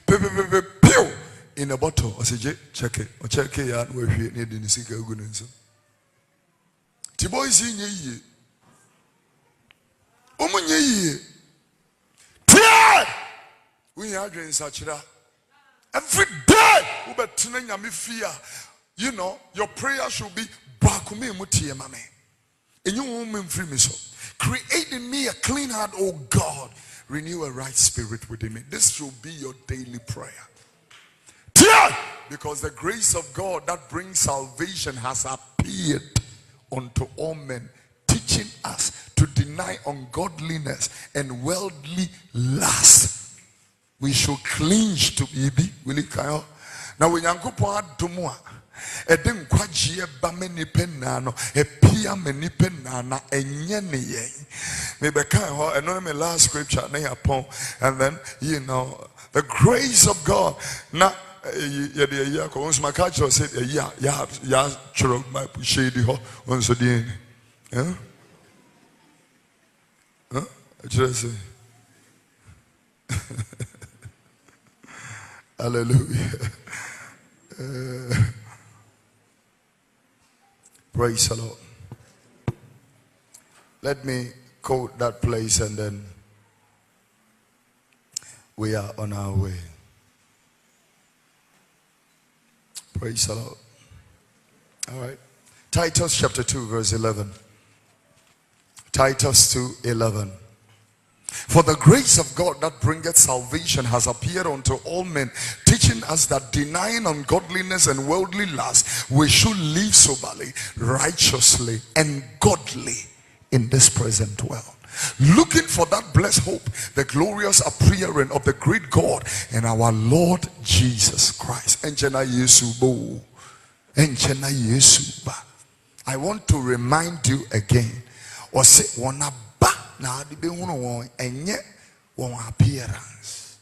pew in a bottle. I said, check it. Or check it out where you need in sick organism. Tiboy sing ye. Omunye. We are doing such that. Every day, you know, your prayer should be create in me a clean heart, oh God, renew a right spirit within me. This should be your daily prayer. Because the grace of God that brings salvation has appeared unto all men, teaching us to deny ungodliness and worldly lust. We should cling to Ibi. Will it come? Now when you go to Eden kwaji ba many penano, a pia many penana, a yenny. Maybe can and my last scripture, and then you know the grace of God. Now, my catch said, yeah, church my shady ho on so dear. Just hallelujah. Praise the Lord. Let me quote that place and then we are on our way. Praise the Lord. All right. Titus chapter 2 verse 11. Titus 2:11. For the grace of God that bringeth salvation has appeared unto all men, teaching us that denying ungodliness and worldly lust, we should live soberly, righteously, and godly in this present world, looking for that blessed hope, the glorious appearing of the great God and our Lord Jesus Christ. I want to remind you again, or say one now the be one and yet one appearance.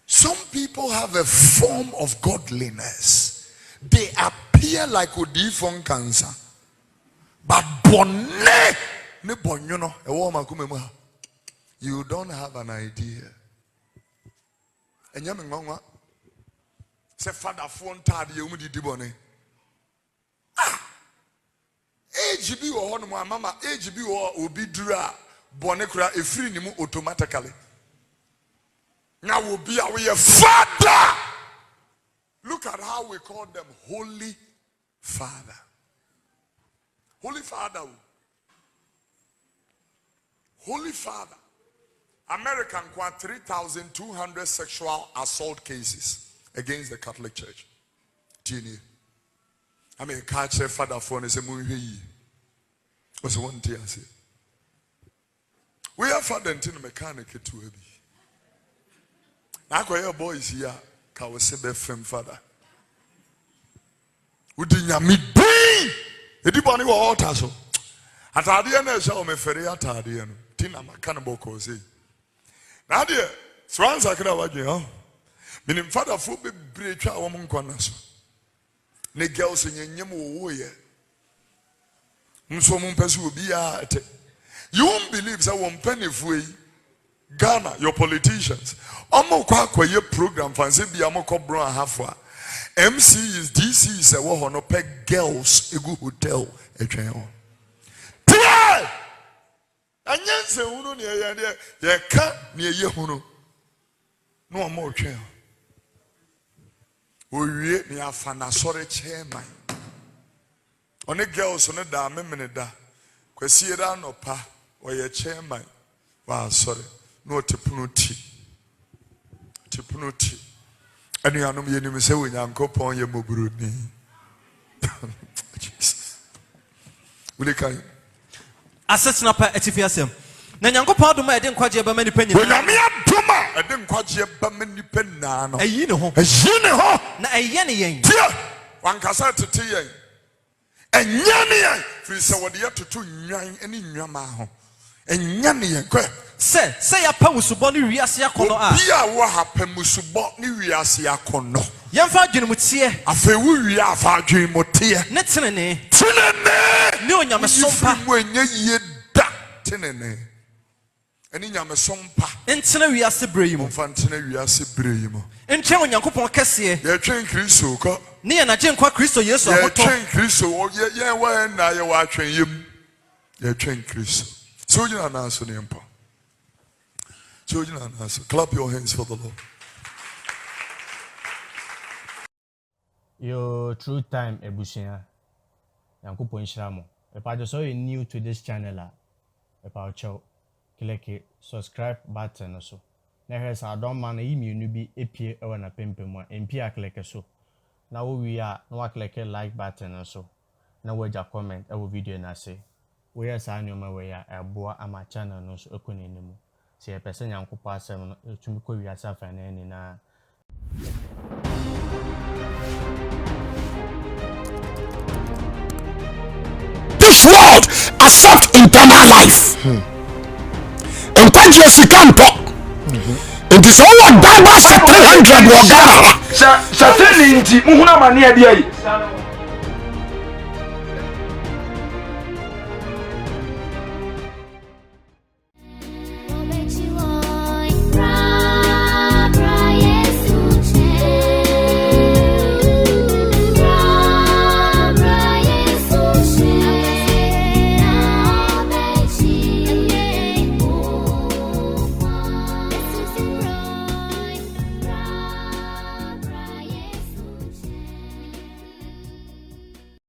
Some people have a form of godliness. They appear like Odifon cancer. But you don't have an idea. And you say father phone tad you di bone. AGB or mama AGB or obi dura bonekura efiri ni mu automatically. Now will be our father. Look at how we call them Holy Father. Holy Father. Holy Father. American quite 3,200 sexual assault cases against the Catholic Church. I mean, catch a father phone is a movie. What's one thing I say? We are father and tin mechanic to a be. Now, your boys here, Kawasebe fem father. Would you me be? Edibani wa altar. Atadian shall me ferry atadian. Tina Macanabo cause. Now, dear, Swans I could have you. Meaning, father, for be breach a woman corners. Ne girls in your name, Musomun Pesu be at. You won't believe that one penny free Ghana, your politicians. Omo kwa ye program fancy be amoko bro halfwa. MC is DC is a wo no peg girls a good hotel a train on. Anyanse hunu ne ye ka ne ye hunu. No more train. We ni afana sore chairman. One girls on da memene da. Kwesi da no pa o ye chairman. Wow, sorry. No tipunuti. Tipunuti. Anu anum ye ni se we Nyankopon ye moburuni. Jesus. Will you Assetna pa etifiasem. Na Nyankopon do ma e de nkwaje ba mani panyi. Onyame adoma e de nkwaje ba mani panna no. Eyi ne ho. Eyi ne ho. Na eye ne yen. Tia. Wankasa tete yen. Enya ne yen. Fi se wode ye toto nwan ani nwama ho. Enya ne yen. Kwa say ya pa musubo ni wiase akono a. Bia wo ha pa musubo ni wiase akono. Yemfa adwene mutie. Afa wu wi afa adwene mutie. Ne tenene. Tenene. Ne onyame sompa. Mu enya ye da tenene. Eni nyame sompa. Entena wiase breyimo. Mfa ntena wiase breyimo. Entwe onyankopon kese. Ye twen Kristo ko. Ne ye na je nkwa Kristo Yesu ahoto. Ye twen Kristo ye wa na ye wa twen yem. Ye twen Kristo. So you na na so ne mpa. So you na na so. Clap your hands for the Lord. Your true time ebusia. Yankopon shiramo. If I just saw you new to this channel, if I chow, click subscribe button also. Now I don't man email you be APA or na pimpemo MP click so. Now we are no click like button also. Now we just comment our video na say. We are sign your way a boa ama channel no so ekunenimu. See a person Yankopon asem to me ko wi asafa na ni na. This world accept eternal life. And when you can talk, it is all about 300 Ghana. Sa 30 muhuna mani adi ayi.